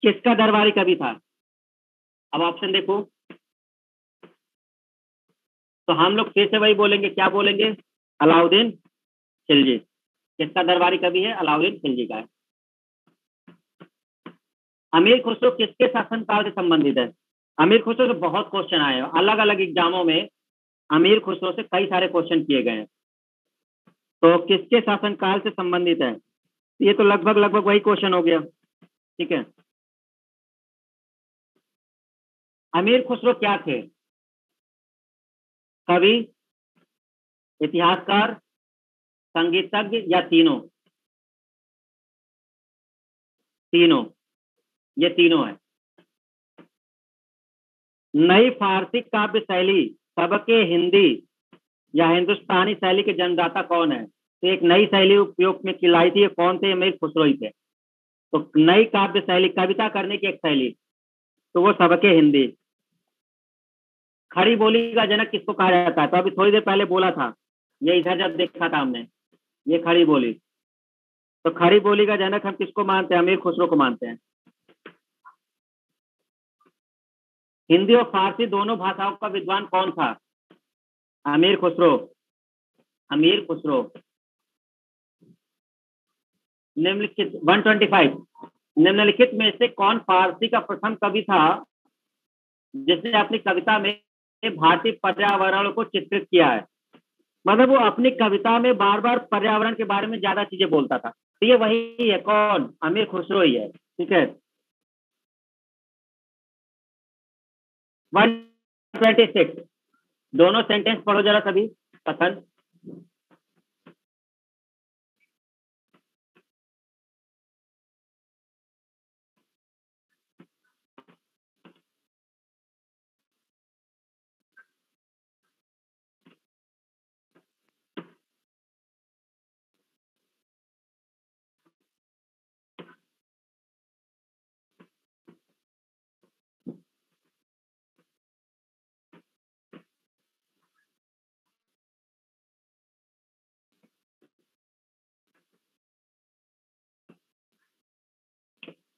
किसका दरबारी कवि था, अब ऑप्शन देखो। तो हम लोग फिर से वही बोलेंगे, क्या बोलेंगे, अलाउद्दीन खिलजी। किसका दरबारी कवि है? अलाउद्दीन खिलजी का है। अमीर खुसरो किसके शासनकाल से संबंधित है? अमीर खुसरो से बहुत क्वेश्चन आए हैं, अलग अलग एग्जामों में अमीर खुसरो से कई सारे क्वेश्चन किए गए हैं। तो किसके शासनकाल से संबंधित है? ये तो लगभग लगभग वही क्वेश्चन हो गया। ठीक है, अमीर खुसरो क्या थे? कवि, इतिहासकार, संगीतज्ञ या तीनों? तीनों, ये तीनों है। नई फारसी काव्य शैली सबके हिंदी या हिंदुस्तानी शैली के जन्मदाता कौन है? तो एक नई शैली उपयोग में लाई थी, कौन थे? अमीर खुसरो ही थे। तो नई काव्य शैली, कविता करने की एक शैली, तो वो सबके हिंदी। खड़ी बोली का जनक किसको कहा जाता है? तो अभी थोड़ी देर पहले बोला था, ये इधर जब देखा था हमने, ये खड़ी बोली। तो खड़ी बोली का जनक हम किसको मानते हैं? अमीर खुसरो को मानते हैं। हिंदी और फारसी दोनों भाषाओं का विद्वान कौन था? अमीर खुसरो। अमीर खुसरो। निम्नलिखित 125 निम्नलिखित में से कौन फारसी का प्रथम कवि था जिसने अपनी कविता में भारतीय पर्यावरण को चित्रित किया है? मतलब वो अपनी कविता में बार बार पर्यावरण के बारे में ज्यादा चीजें बोलता था। तो ये वही है, कौन? अमीर खुसरो ही है। ठीक है, 126 दोनों सेंटेंस पढ़ो जरा सभी कथन।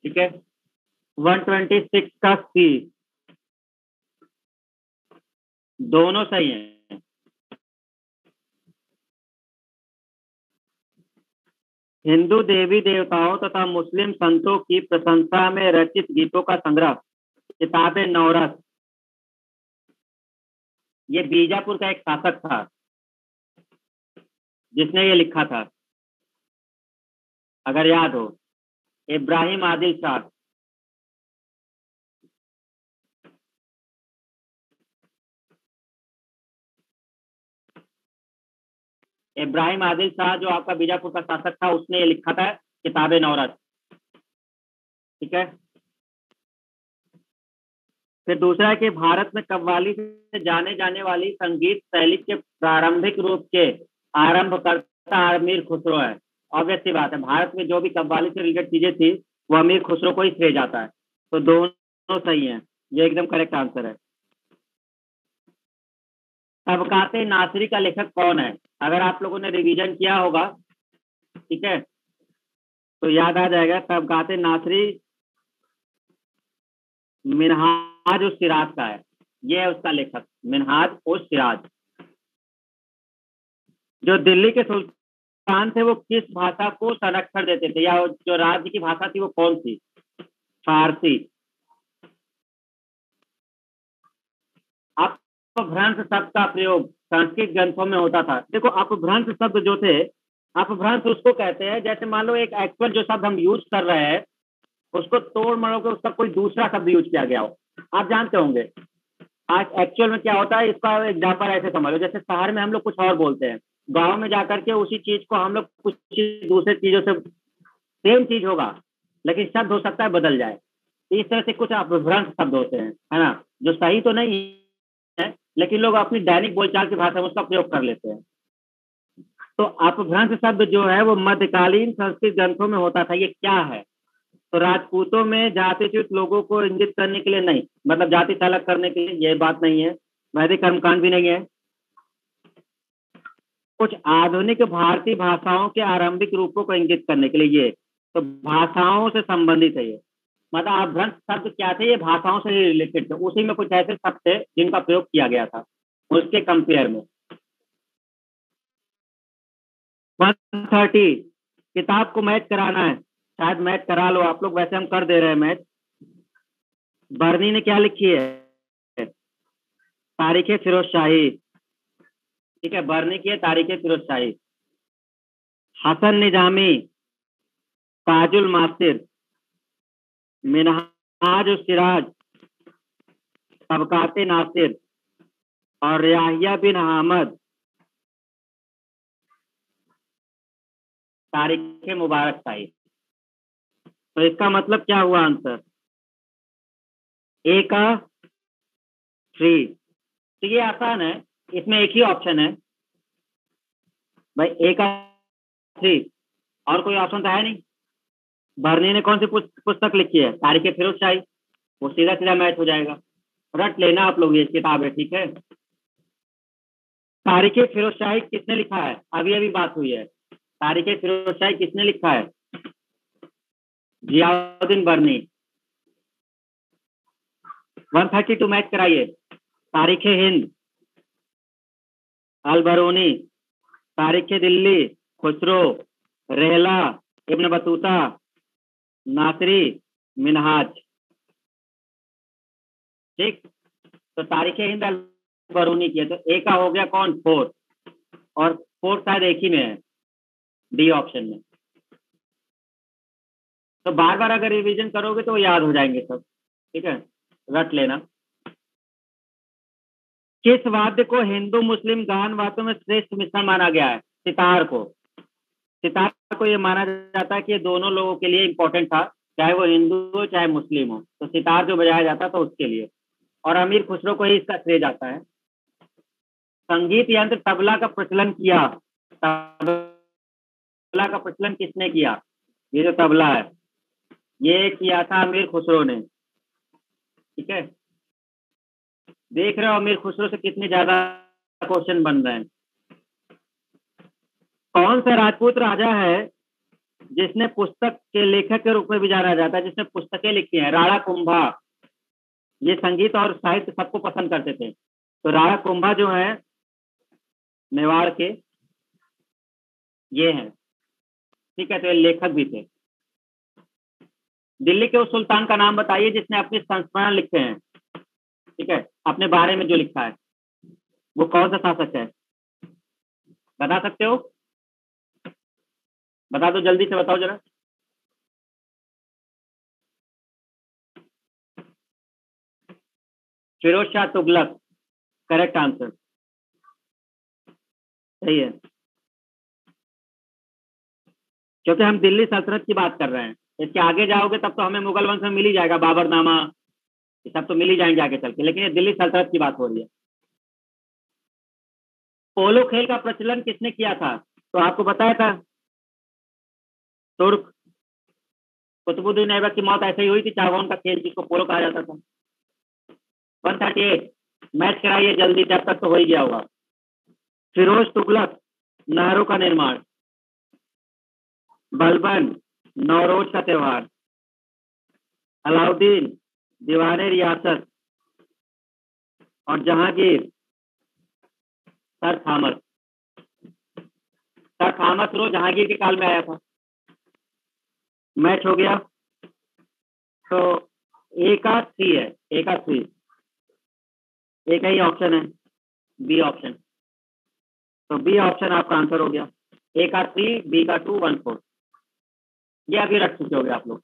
ठीक है, 126 का सी, दोनों सही हैं। हिंदू देवी देवताओं तथा मुस्लिम संतों की प्रशंसा में रचित गीतों का संग्रह किताब नवरस, ये बीजापुर का एक शासक था जिसने ये लिखा था, अगर याद हो, इब्राहिम आदिल शाह। इब्राहिम आदिल शाह जो आपका बीजापुर का शासक था, उसने ये लिखा था किताब नवरस। ठीक है, फिर दूसरा है कि भारत में कव्वाली से जाने जाने वाली संगीत शैली के प्रारंभिक रूप के आरंभकर्ता अमीर खुसरो है। ऑब्वियस सी बात है, भारत में जो भी कव्वाली से रिलेटेड चीजें थी वो अमीर खुसरो को ही श्रेय जाता है। तो दोनों सही हैं, ये एकदम करेक्ट आंसर है। तबकाते नासरी का लेखक कौन है? अगर आप लोगों ने रिवीजन किया होगा, ठीक है, तो याद आ जाएगा। तबकाते नासरी मिनहाज उस सिराज का है, ये है उसका लेखक, मिनहाज उस सिराज। जो दिल्ली के सुल्तान थे वो किस भाषा को संरक्षण देते थे, या जो राज्य की भाषा थी वो कौन थी? फारसी। अपभ्रंश शब्द का प्रयोग संस्कृत ग्रंथों में होता था। देखो, अपभ्रंश शब्द जो थे, अपभ्रंश उसको कहते हैं जैसे मान लो एक एक्चुअल जो शब्द हम यूज कर रहे हैं उसको तोड़ मरोड़ के उसका कोई दूसरा शब्द यूज किया गया हो। आप जानते होंगे आज एक्चुअल में क्या होता है, इसका एग्जाम्पल ऐसे समझ लो, जैसे शहर में हम लोग कुछ और बोलते हैं, गांव में जाकर के उसी चीज को हम लोग कुछ दूसरे चीजों से, सेम चीज होगा लेकिन शब्द हो सकता है बदल जाए। इस तरह से कुछ अपभ्रंश शब्द होते हैं, है ना, जो सही तो नहीं है लेकिन लोग अपनी दैनिक बोलचाल की भाषा में उसका प्रयोग कर लेते हैं। तो अपभ्रंश शब्द जो है वो मध्यकालीन संस्कृत ग्रंथों में होता था। ये क्या है? तो राजपूतों में जातिच्युत लोगों को इंगित करने के लिए नहीं, मतलब जाति से अलग करने के लिए, ये बात नहीं है। वैदिक कर्मकांड भी नहीं है। कुछ आधुनिक भारतीय भाषाओं के आरंभिक रूपों को इंगित करने के लिए, ये तो भाषाओं से संबंधित है। ये मतलब अपभ्रंश शब्द क्या थे? ये भाषाओं से रिलेटेड थे, उसी में कुछ ऐसे शब्द थे जिनका प्रयोग किया गया था उसके कंपेयर में। 130 किताब को मैच कराना है, शायद मैच करा लो आप लोग, वैसे हम कर दे रहे हैं मैच। बर्नी ने क्या लिखी है? तारीख फिरोज शाही। ठीक है, बर्नी की है तारीख फिरोज शाही। हसन निजामी, ताजुल मासिर, मिनहाज उस सिराज, तबकात नासिर और याहिया बिन अहमद, तारीख मुबारक शाही। तो इसका मतलब क्या हुआ आंसर? ए का 3। तो ये आसान है, इसमें एक ही ऑप्शन है भाई, ए का 3, और कोई ऑप्शन तो है नहीं। बर्नी ने कौन सी पुस्तक लिखी है? तारीख फिरोज शाही। वो सीधा सीधा मैच हो जाएगा। रट लेना आप लोग, ये किताब है, ठीक है। तारीख फिरोज शाही किसने लिखा है? अभी अभी बात हुई है। तारीख फिरोज शाही किसने लिखा है? जियाउद्दीन बर्नी। 132 मैच कराइए। तारीख हिंद, अल बरूनी, तारीख दिल्ली, खुसरो, रेहला, इब्न बतूता, नासरी, मिनहाज। ठीक, तो तारीख हिंद अल बरूनी की है, तो ए का हो गया कौन? 4, और 4 शायद एक ही में है, डी ऑप्शन में। तो बार बार अगर रिवीजन करोगे तो याद हो जाएंगे सब, ठीक है, रट लेना। किस वाद्य को हिंदू मुस्लिम गान वाद्यों में श्रेष्ठ मिश्रण माना गया है? सितार को। सितार को ये माना जाता है कि ये दोनों लोगों के लिए इंपॉर्टेंट था, चाहे वो हिंदू हो चाहे मुस्लिम हो, तो सितार जो बजाया जाता था उसके लिए, और अमीर खुसरो को ही इसका श्रेय जाता है। संगीत यंत्र तबला का प्रचलन किया, तबला का प्रचलन किसने किया? ये जो तबला है, ये किया था अमीर खुसरो ने। ठीक है, देख रहे हो अमीर खुसरो से कितने ज्यादा क्वेश्चन बन रहे हैं। कौन सा राजपूत राजा है जिसने पुस्तक के लेखक के रूप में भी जाना जाता है, जिसने पुस्तकें लिखी हैं? राणा कुंभा। ये संगीत और साहित्य सबको पसंद करते थे, तो राणा कुंभा जो है मेवाड़ के, ये हैं। ठीक है, तो ये लेखक भी थे। दिल्ली के उस सुल्तान का नाम बताइए जिसने अपने संस्मरण लिखे हैं, ठीक है, अपने बारे में जो लिखा है, वो कौन सा शासक है? बता सकते हो? बता दो, जल्दी से बताओ जरा। फिरोज शाह तुगलक, करेक्ट आंसर, सही है। क्योंकि हम दिल्ली सल्तनत की बात कर रहे हैं, इसके आगे जाओगे तब तो हमें मुगल वंश में मिल ही जाएगा, बाबरनामा, ये सब तो मिल ही जाएंगे आगे चल के, लेकिन ये दिल्ली सल्तनत की बात हो रही है। पोलो खेल का प्रचलन किसने किया था? तो आपको बताया था, तुर्क। कुतुबुद्दीन ऐबक की मौत ऐसे ही हुई थी, चावोन का खेल जिसको पोलो कहा जाता था। 138 मैच कराइए जल्दी, जब तक तो हो ही गया होगा। फिरोज तुगलक, नहरों का निर्माण। बलबन, नौरोज का त्योहार। अलाउद्दीन, दीवाने रियासत। और Jahangir, sir Thomas. Sir Thomas Roe Jahangir के काल में आया था। मैच हो गया, तो ए का 3 है, ए का 3, एक ही ऑप्शन है, बी ऑप्शन। तो बी ऑप्शन आपका आंसर हो गया। ए का 3, बी का 2, 1 4। ये अभी रख चुके हो गए आप लोग।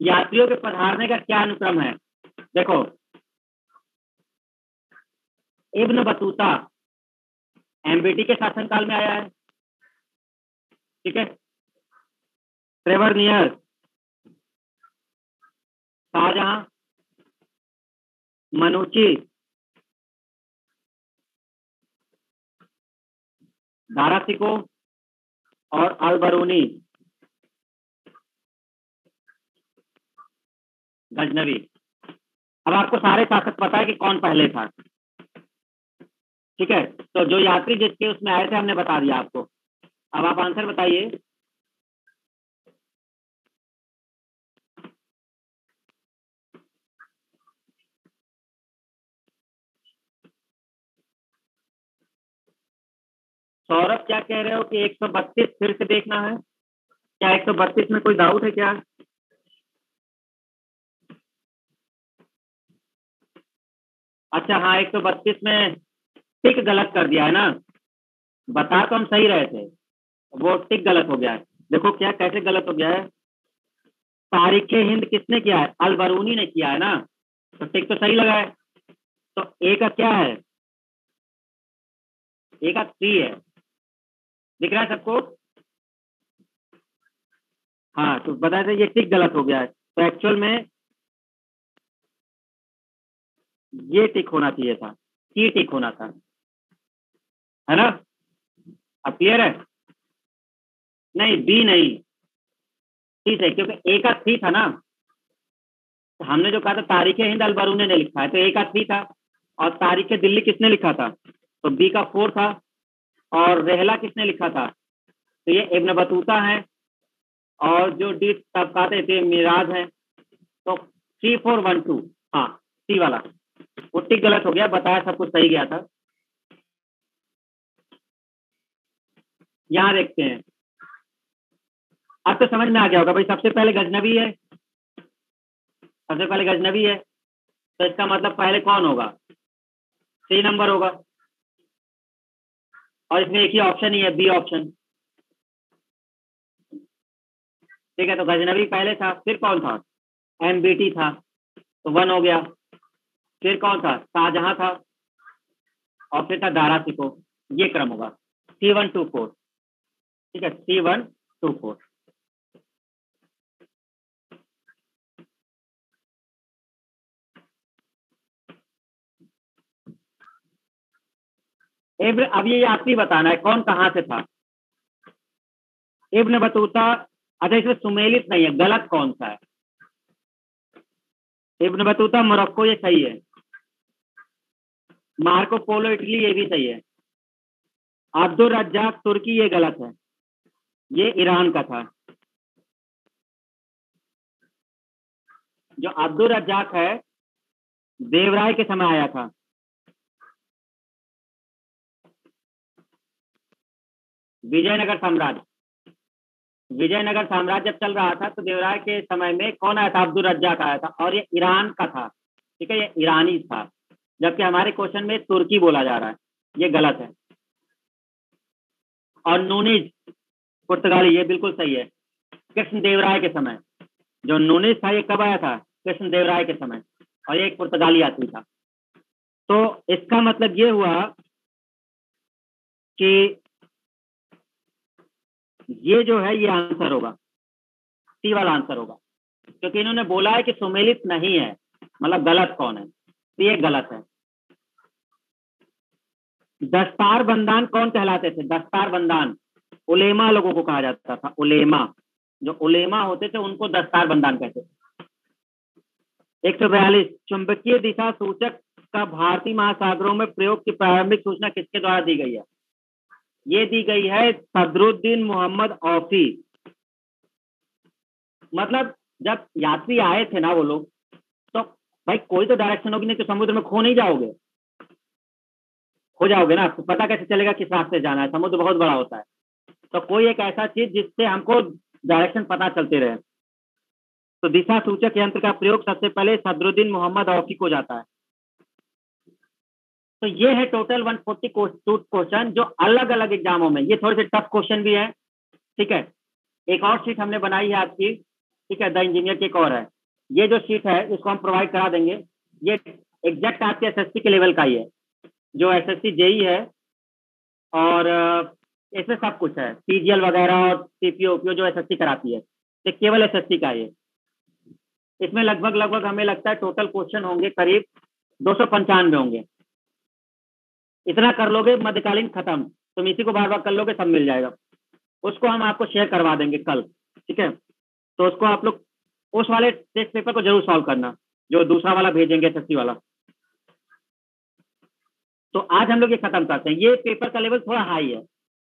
यात्रियों के पधारने का क्या अनुक्रम है? देखो, इब्न बतूता एमबीटी के शासनकाल में आया है, ठीक है। ट्रेवर नियर, शाहजहां, मनुची, दारासिको और अल बरूनी, गजनवी। अब आपको सारे शासक पता है कि कौन पहले था, ठीक है। तो जो यात्री जिसके उसमें आए थे हमने बता दिया आपको। अब आप आंसर बताइए। सौरभ क्या कह रहे हो कि 132 फिर से देखना है? क्या 132 में कोई डाउट है क्या? अच्छा हाँ, 132 में टिक गलत कर दिया है ना। बता तो हम सही रहे थे, वो टिक गलत हो गया है। देखो क्या कैसे गलत हो गया है। तारीख हिंद किसने किया है? अल बरूनी ने किया है ना, तो टिक तो सही लगा है। तो ए का क्या है? ए का सी है। दिख रहा है सबको? हाँ, तो बताया था ये टिक गलत हो गया है, तो एक्चुअल में ये टिक होना चाहिए था, सी टिक होना था, है ना? अब क्लियर है? नहीं, बी नहीं, सी है, क्योंकि ए का सी था ना। तो हमने जो कहा था तारीख हिंद अल बरूनी ने लिखा है, तो ए का सी था। और तारीख दिल्ली किसने लिखा था? तो बी का 4 था। और रहला किसने लिखा था? तो ये इब्न बतूता है। और जो डी तबकाते थे मिराज है। तो 3412, हाँ, सी वाला। वो टिक गलत हो गया, बताया सब कुछ सही गया था। यहाँ देखते हैं, अब तो समझ में आ गया होगा भाई। सबसे पहले गजनबी है, सबसे पहले गजनबी है, तो इसका मतलब पहले कौन होगा? सी नंबर होगा। और इसमें एक ही ऑप्शन ही है, बी ऑप्शन। ठीक है, तो गजनबी पहले था, फिर कौन था? एमबीटी था, तो 1 हो गया। फिर कौन था? शाहजहां था। और फिर था दारा सिको। ये क्रम होगा, C124। ठीक है, C124। इब्न, अब ये आपको ही बताना है कौन कहाँ से था। Ibn Battuta. अच्छा, इसमें सुमेलित नहीं है, गलत कौन सा है? इब्न बतूता मोरक्को, ये सही है। मार्को पोलो इटली, ये भी सही है। अब्दुल रज्जाक तुर्की, ये गलत है, ये ईरान का था। जो अब्दुल रज्जाक है, देवराय के समय आया था। विजयनगर साम्राज्य, विजयनगर साम्राज्य जब चल रहा था तो देवराय के समय में कौन आया था? अब्दुल रज्जाक आया था, और ये ईरान का था। ठीक है, ये ईरानी था। जबकि हमारे क्वेश्चन में तुर्की बोला जा रहा है, ये गलत है। और नूनीज पुर्तगाली, ये बिल्कुल सही है, कृष्ण देवराय के समय। जो नूनीज था ये कब आया था? कृष्ण देवराय के समय। और ये एक पुर्तगाली आदमी था। तो इसका मतलब ये हुआ कि ये जो है ये आंसर होगा, सी वाला आंसर होगा। क्योंकि इन्होंने बोला है कि सुमेलित नहीं है, मतलब गलत कौन है, तो ये गलत है। दस्तार बंदान कौन कहलाते थे? दस्तार बंदान उलेमा लोगों को कहा जाता था, उलेमा। जो उलेमा होते थे उनको दस्तार बंदान कहते थे। 142, चुंबकीय दिशा सूचक का भारतीय महासागरों में प्रयोग की प्रारंभिक सूचना किसके द्वारा दी गई है? ये दी गई है सदरुद्दीन मोहम्मद औफी। मतलब जब यात्री आए थे ना वो लोग, तो भाई कोई तो डायरेक्शन होगी, नहीं तो समुद्र में खो नहीं जाओगे। खो जाओगे ना, तो पता कैसे चलेगा किस रास्ते जाना है? समुद्र बहुत बड़ा होता है। तो कोई एक ऐसा चीज जिससे हमको डायरेक्शन पता चलते रहे। तो दिशा सूचक यंत्र का प्रयोग सबसे पहले सदरुद्दीन मोहम्मद औफी को जाता है। तो ये है टोटल 140 क्वेश्चन जो अलग अलग एग्जामों में, ये थोड़े से टफ क्वेश्चन भी है। ठीक है, एक और शीट हमने बनाई है आपकी। ठीक है, द इंजीनियर की एक और है। ये जो शीट है इसको हम प्रोवाइड करा देंगे। ये एग्जैक्ट आपके एसएससी के लेवल का ही है, जो एसएससी जेई है। और इसमें सब कुछ है, सीजीएल वगैरह और सीपीओ उपीओ जो एसएससी कराती है, तो केवल एसएससी का ये। इसमें लगभग लगभग हमें लगता है टोटल क्वेश्चन होंगे करीब 295 होंगे। इतना कर लोगे मध्यकालीन खत्म, तुम इसी को बार बार कर लोगे, सब मिल जाएगा। उसको हम आपको शेयर करवा देंगे कल। ठीक है, तो उसको आप लोग उस वाले टेस्ट पेपर को जरूर सॉल्व करना, जो दूसरा वाला भेजेंगे एसएससी वाला। तो आज हम लोग ये खत्म करते हैं। ये पेपर का लेवल थोड़ा हाई है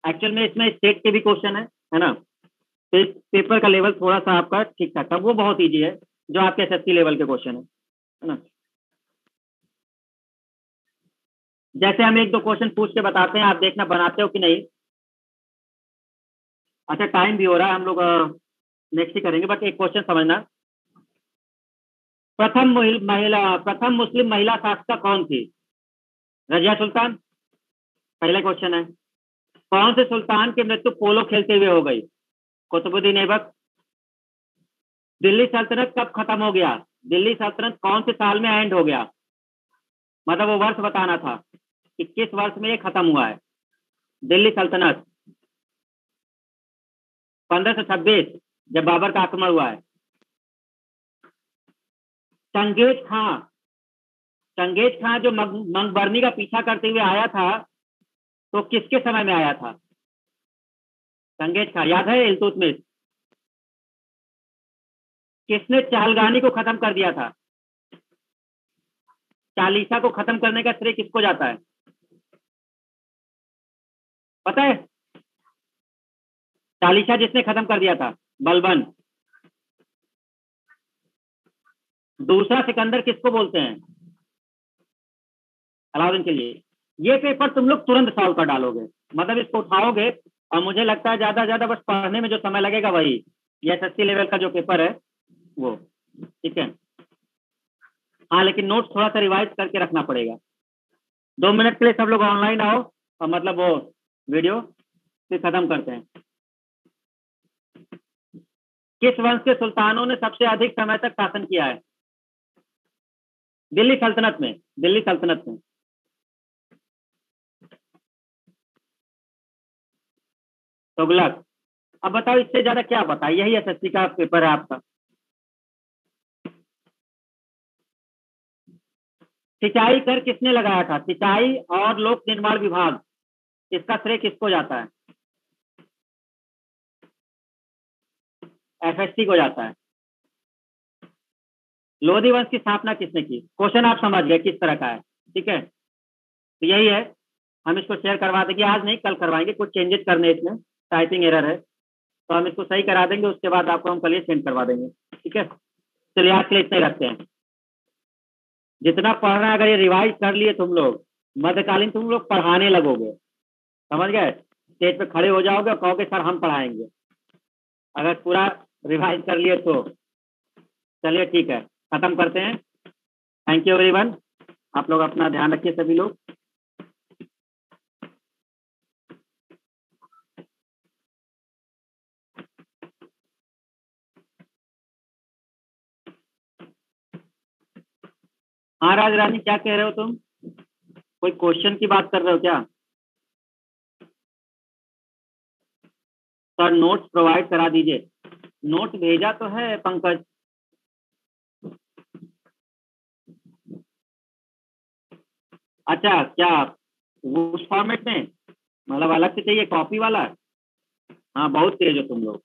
एक्चुअल में, इसमें स्टेट के भी क्वेश्चन है ना। तो इस पेपर का लेवल थोड़ा सा आपका ठीक ठाक था, वो बहुत ईजी है जो आपके एसएससी लेवल के क्वेश्चन है ना। जैसे हम एक दो क्वेश्चन पूछ के बताते हैं, आप देखना बनाते हो कि नहीं। अच्छा टाइम भी हो रहा है, हम लोग नेक्स्ट ही करेंगे, बट एक क्वेश्चन समझना। प्रथम मुस्लिम महिला शासिका कौन थी? रजिया सुल्तान, पहला क्वेश्चन है। कौन से सुल्तान की मृत्यु पोलो खेलते हुए हो गई? कुतुबुद्दीन ऐबक। दिल्ली सल्तनत कब खत्म हो गया? दिल्ली सल्तनत कौन से साल में एंड हो गया? मतलब वो वर्ष बताना था कि किस वर्ष में ये खत्म हुआ है दिल्ली सल्तनत। 1526, जब बाबर का आक्रमण हुआ है। चंगेज खां, चंगेज खां जो मंगबरनी का पीछा करते हुए आया था, तो किसके समय में आया था? चंगेज खां, याद है इल्तुतमिश। किसने चालगानी को खत्म कर दिया था? चालीसा को खत्म करने का श्रेय किसको जाता है, पता है? चालीसा जिसने खत्म कर दिया था, बलबन। दूसरा सिकंदर किसको बोलते हैं? अलाउद्दीन के लिए। ये पेपर तुम लोग तुरंत सॉल्व कर डालोगे, मतलब इसको उठाओगे, और मुझे लगता है ज्यादा ज्यादा बस पढ़ने में जो समय लगेगा वही ये एसएससी लेवल का जो पेपर है वो, ठीक है। हाँ लेकिन नोट्स थोड़ा सा रिवाइज करके रखना पड़ेगा। 2 मिनट के लिए सब लोग ऑनलाइन आओ, और मतलब वो वीडियो फिर खत्म करते हैं। किस वंश के सुल्तानों ने सबसे अधिक समय तक शासन किया है दिल्ली सल्तनत में? दिल्ली सल्तनत में तुगलक। अब बताओ इससे ज्यादा क्या पता, यही एसएससी का पेपर है आपका। सिंचाई कर किसने लगाया था? सिंचाई और लोक निर्माण विभाग, इसका श्रेय किसको जाता है? एफएससी को जाता है। लोधी वंश की स्थापना किसने की? क्वेश्चन आप समझ गए किस तरह का है, ठीक है। तो यही है, हम इसको शेयर करवा देंगे, आज नहीं कल करवाएंगे, कुछ चेंजेस करने इसमें, टाइपिंग एरर है, तो हम इसको सही करा देंगे, उसके बाद आपको हम कल ही सेंड करवा देंगे, ठीक है। चलिए आज के लिए इतने रखते हैं। जितना पढ़ना है अगर ये रिवाइज कर लिए तुम लोग, मध्यकालीन तुम लोग पढ़ाने लगोगे, समझ गए? स्टेज पे खड़े हो जाओगे और कहोगे सर हम पढ़ाएंगे, अगर पूरा रिवाइज कर लिए तो। चलिए ठीक है, खत्म करते हैं। थैंक यू एवरीवन, आप लोग अपना ध्यान रखिए सभी लोग। हाँ राज रानी, क्या कह रहे हो तुम? कोई क्वेश्चन की बात कर रहे हो क्या? सर नोट्स प्रोवाइड करा दीजिए। नोट भेजा तो है पंकज। अच्छा क्या उस फॉर्मेट में, मतलब अलग से चाहिए कॉपी वाला? हाँ बहुत तेज हो तुम लोग।